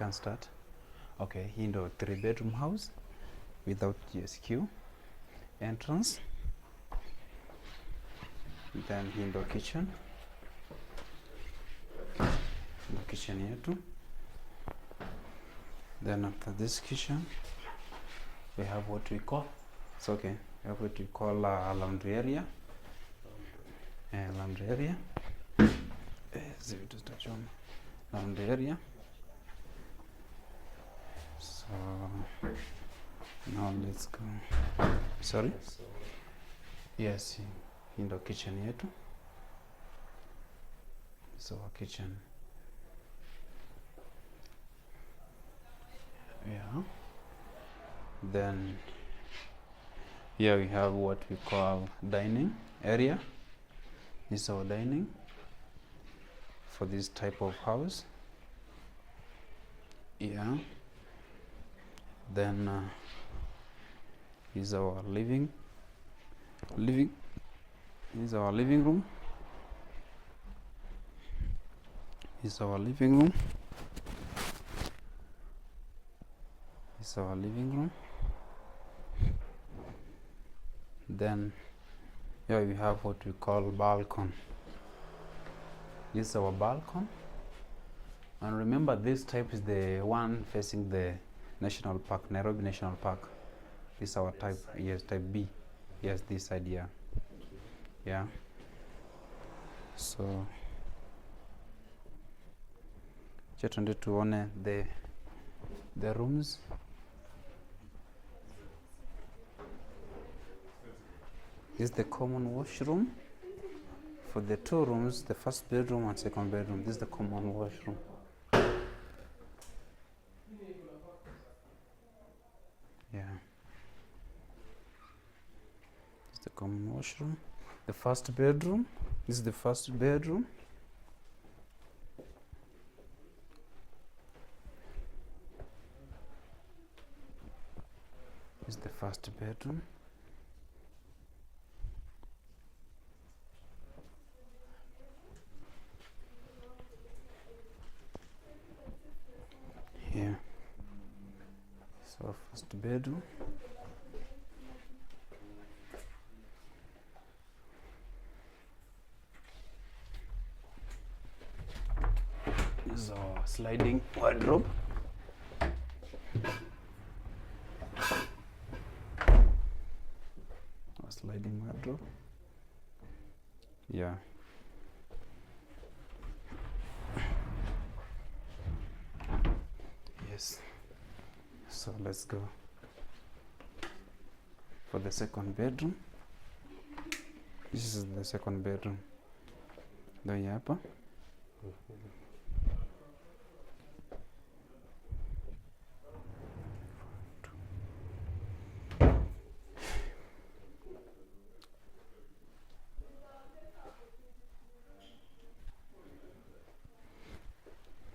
can start. Okay, hii ndo 3-bedroom house without DSQ. Entrance, then hii ndo kitchen. Ndo kitchen yetu. Then after this kitchen, we have what we call, it's okay, we have what we call a laundry area. Laundry area. Laundry area. So now let's go. Sorry? Yes, in the kitchen yetu. So our kitchen. Yeah. Then here we have what we call dining area. This is our dining for this type of house. Yeah. Then is our living. This is our living room. This is our living room. This is our living room. Then here we have what we call balcony. This is our balcony. And remember, this type is the one facing the National Park, Nairobi National Park. This is our type, yes, type B. Yes, this side here. Yeah. So just wanted to honor the rooms. This is the common washroom for the 2 rooms, the first bedroom and second bedroom. This is the common washroom. Yeah. This is the common washroom. The first bedroom. This is the first bedroom. This is the first bedroom. Here. So first bedroom. This is our sliding wardrobe. Our sliding wardrobe. Yeah. Yes. So let's go for the second bedroom. This is the second bedroom. Ndio hapa.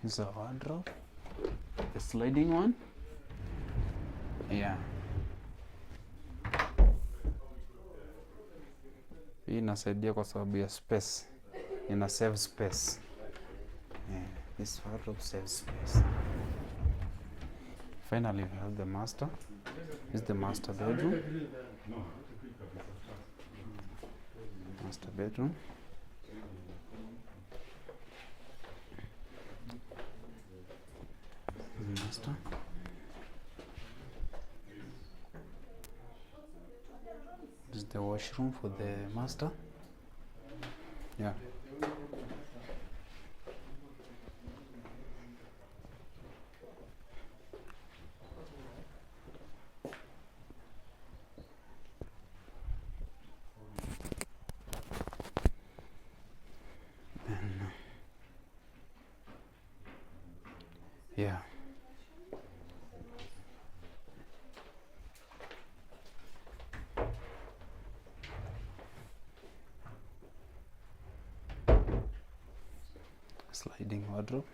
Here's a wardrobe. The sliding one. Yeah. Hii inasaidia kwa sababu ya space. Ina save space. Yeah, this wardrobe saves space. Finally, we have the master. This is the master bedroom. Master bedroom. Master. This is the washroom for the master. Yeah. Then, yeah. Sliding wardrobe.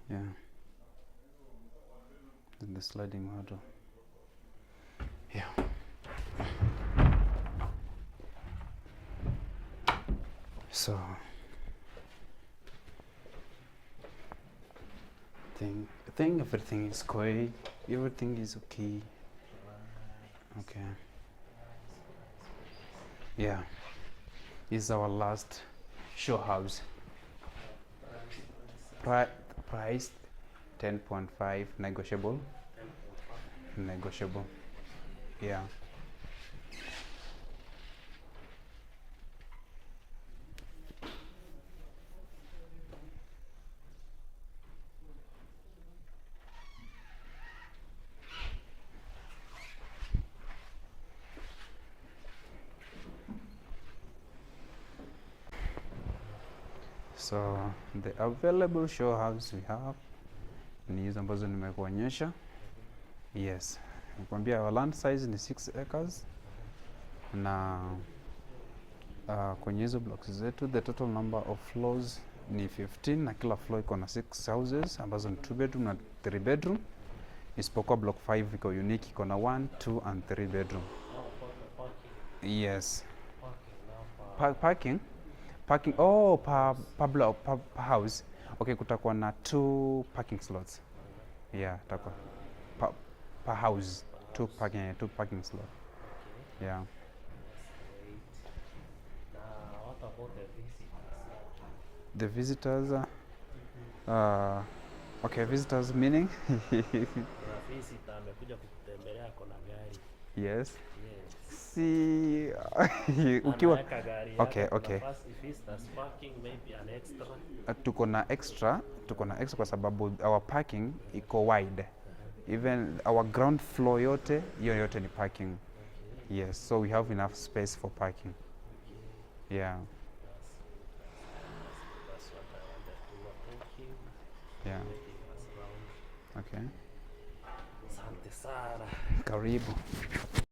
Yeah. Then the sliding wardrobe. Yeah. So I think everything is quiet. Everything is okay. Okay. Yeah. This is our last show house. Price 10.5, negotiable. Negotiable. Yeah. So the available show house we have ni hizo ambazo nimekuonyesha. Yes, nikwambia our land size ni 6 acres na kwenye hizo blocks zetu the total number of floors ni 15 na kila floor iko na 6 houses ambazo ni 2 bedroom na 3 bedroom, isipokuwa block 5 iko unique, iko na 1, 2 and 3 bedroom. Yes. Parking oh, per block, per house. Okay, kutakuwa na 2 parking slots. Yeah, takuwa per house 2 parking slot. Yeah. What about The the visitors? visitors okay, visitors meaning Visitor amekuja kutembelea kona gari. yes. Yes. Si ukiwa okay, okay. Visitors parking maybe an extra. Tuko na extra kwa sababu our parking iko wide. Even our ground floor yote ni parking. Okay. Yes, so we have enough space for parking. Okay. Yeah. That's what I wanted to know. Thank you. Yeah. Taking us around. Okay. Asante sana. Karibu.